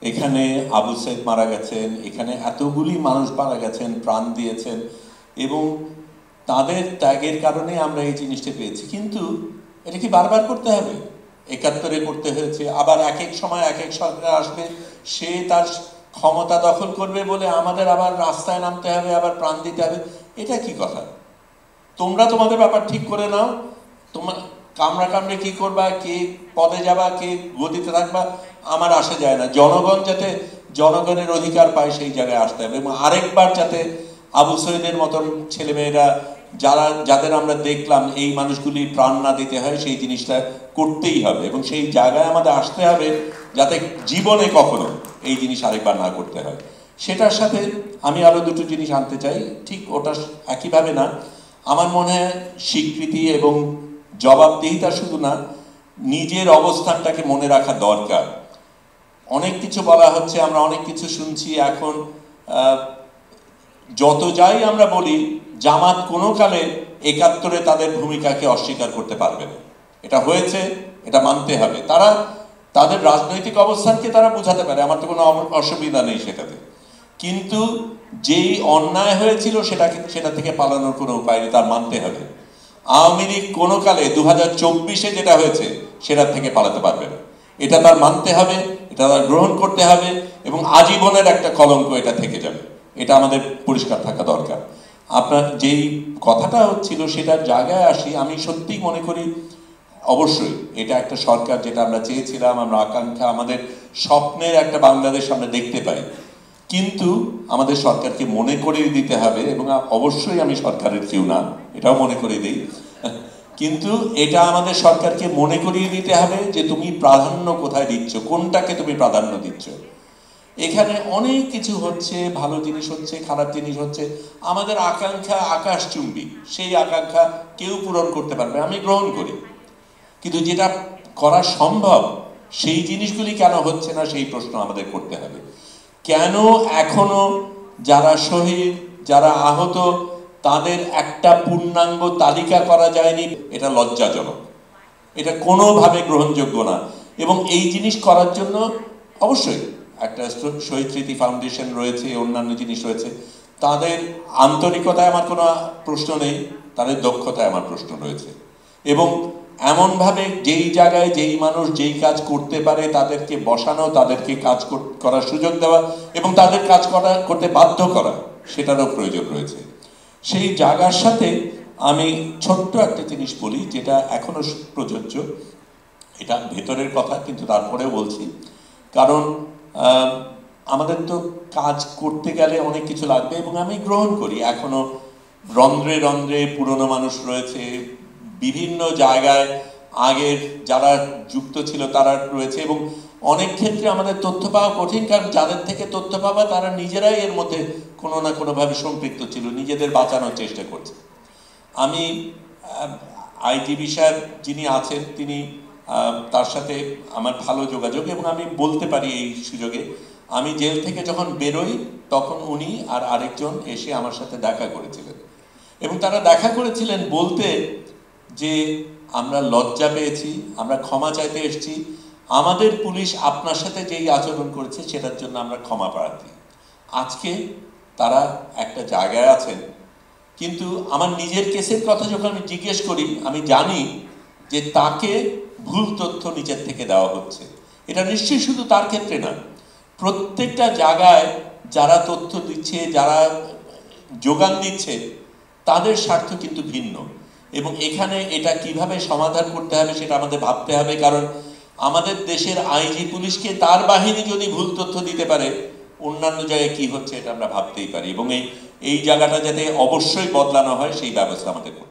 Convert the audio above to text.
এখানে আবু সাইদ মারা গেছেন, এখানে এতগুলি মানুষ মারা গেছেন, প্রাণ দিয়েছেন, এবং তাদের ত্যাগের কারণে আমরা এই জিনিসটা পেয়েছি। কিন্তু এটা কি বারবার করতে হবে? ৭১-এ করতে হয়েছে, আবার এক এক সময় এক এক সরকার আসবে, সে তার ক্ষমতা দখল করবে বলে আমাদের আবার রাস্তায় নামতে হবে, আবার প্রাণ দিতে হবে। এটা কি কথা? তোমরা তোমাদের ব্যাপার ঠিক করে নাও, তোমার কামড়া কামড়ে কি করবা, কে পদে যাবা, কে গদিতে থাকবা, আমার আসে যায় না। জনগণ যাতে জনগণের অধিকার পায় সেই জায়গায় আসতে হবে, এবং আরেকবার যাতে আবু সৈয়দের মতন ছেলেমেয়েরা যাদের আমরা দেখলাম এই মানুষগুলি প্রাণ না দিতে হয়, সেই জিনিসটা করতেই হবে, এবং সেই জায়গায় আমাদের আসতে হবে যাতে জীবনে কখনো এই জিনিস আরেকবার না করতে হয়। সেটার সাথে আমি আরো দুটো জিনিস আনতে চাই, ঠিক ওটা একইভাবে না। আমার মনে হয় স্বীকৃতি এবং জবাবদিহিতা শুধু না, নিজের অবস্থানটাকে মনে রাখা দরকার। অনেক কিছু বলা হচ্ছে, আমরা অনেক কিছু শুনছি এখন। যত যাই আমরা বলি, জামাত কোনো কালে ৭১-এ তাদের ভূমিকাকে অস্বীকার করতে পারবে না। এটা হয়েছে, এটা মানতে হবে। তারা তাদের রাজনৈতিক অবস্থানকে তারা বোঝাতে পারে, আমার তো কোনো অসুবিধা নেই সেটাতে। কিন্তু যেই অন্যায় হয়েছিল সেটা থেকে পালানোর কোনো উপায় নেই, তার মানতে হবে। আওয়ামী লীগ কোনো কালে 2024-এ যেটা হয়েছে সেটার থেকে পালাতে পারবে না, এটা তার মানতে হবে, এটা তার গ্রহণ করতে হবে, এবং আজীবনের একটা কলঙ্ক এটা থেকে যাবে। এটা আমাদের পরিষ্কার থাকা দরকার। আপনার যেই কথাটা হচ্ছিল সেটার জায়গায় আসি, আমি সত্যিই মনে করি অবশ্যই এটা একটা সরকার যেটা আমরা চেয়েছিলাম, আমরা আকাঙ্ক্ষা, আমাদের স্বপ্নের একটা বাংলাদেশ আমরা দেখতে পাই। কিন্তু আমাদের সরকারকে মনে করিয়ে দিতে হবে, এবং অবশ্যই আমি সরকারের কেউ না, এটাও মনে করিয়ে দিই, কিন্তু এটা আমাদের সরকারকে মনে করিয়ে দিতে হবে যে তুমি প্রাধান্য কোথায় দিচ্ছ, কোনটাকে তুমি প্রাধান্য দিচ্ছ। এখানে অনেক কিছু হচ্ছে, ভালো জিনিস হচ্ছে, খারাপ জিনিস হচ্ছে। আমাদের আকাঙ্ক্ষা আকাশচুম্বী, সেই আকাঙ্ক্ষা কেউ পূরণ করতে পারবে, আমি গ্রহণ করি। কিন্তু যেটা করা সম্ভব সেই জিনিসগুলি কেন হচ্ছে না, সেই প্রশ্ন আমাদের করতে হবে। কেন এখনো যারা শহীদ, যারা আহত, তাদের একটা পূর্ণাঙ্গ তালিকা করা যায়নি? এটা লজ্জাজনক, এটা কোনোভাবে গ্রহণযোগ্য না। এবং এই জিনিস করার জন্য অবশ্যই একটা শহীদ স্মৃতি ফাউন্ডেশন রয়েছে, অন্যান্য জিনিস রয়েছে, তাদের আন্তরিকতায় আমার কোনো প্রশ্ন নেই, তাদের দক্ষতায় আমার প্রশ্ন রয়েছে। এবং এমনভাবে যেই জায়গায় যেই মানুষ যেই কাজ করতে পারে তাদেরকে বসানো, তাদেরকে কাজ করার সুযোগ দেওয়া, এবং তাদের কাজ করতে বাধ্য করা, সেটারও প্রয়োজন রয়েছে। সেই জায়গার সাথে আমি ছোট্ট একটা জিনিস বলি, যেটা এখনো প্রযোজ্য, এটা ভেতরের কথা কিন্তু তারপরেও বলছি, কারণ আমাদের তো কাজ করতে গেলে অনেক কিছু লাগবে, এবং আমি গ্রহণ করি এখনো রন্ধ্রে রন্ধ্রে পুরনো মানুষ রয়েছে, বিভিন্ন জায়গায় আগের যারা যুক্ত ছিল তারা রয়েছে, এবং অনেক ক্ষেত্রে আমাদের তথ্য পাওয়া কঠিন, কারণ যাদের থেকে তথ্য পাওয়া তারা নিজেরাই এর মধ্যে কোনো না কোনোভাবে সম্পৃক্ত ছিল, নিজেদের বাঁচানোর চেষ্টা করছে। আমি আইজিবি সাহেব যিনি আছেন, তিনি তার সাথে আমার ভালো যোগাযোগ, এবং আমি বলতে পারি এই সুযোগে, আমি জেল থেকে যখন বেরোই তখন উনি আর আরেকজন এসে আমার সাথে দেখা করেছিলেন, এবং তারা দেখা করেছিলেন বলতে যে আমরা লজ্জা পেয়েছি, আমরা ক্ষমা চাইতে এসেছি, আমাদের পুলিশ আপনার সাথে যেই আচরণ করেছে সেটার জন্য আমরা ক্ষমা প্রার্থী। আজকে তারা একটা জায়গায় আছেন, কিন্তু আমার নিজের কেসের কথা যখন আমি জিজ্ঞেস করি, আমি জানি যে তাকে ভুল তথ্য নিচের থেকে দেওয়া হচ্ছে। এটা নিশ্চয়ই শুধু তার ক্ষেত্রে না, প্রত্যেকটা জায়গায় যারা তথ্য দিচ্ছে, যারা যোগান দিচ্ছে, তাদের স্বার্থ কিন্তু ভিন্ন, এবং এখানে এটা কিভাবে সমাধান করতে হবে সেটা আমাদের ভাবতে হবে। কারণ আমাদের দেশের আইজি পুলিশকে তার বাহিনী যদি ভুল তথ্য দিতে পারে, অন্যান্য জায়গায় কি হচ্ছে এটা আমরা ভাবতেই পারি, এবং এই জায়গাটা যাতে অবশ্যই বদলানো হয় সেই ব্যবস্থা আমাদের করতে হবে।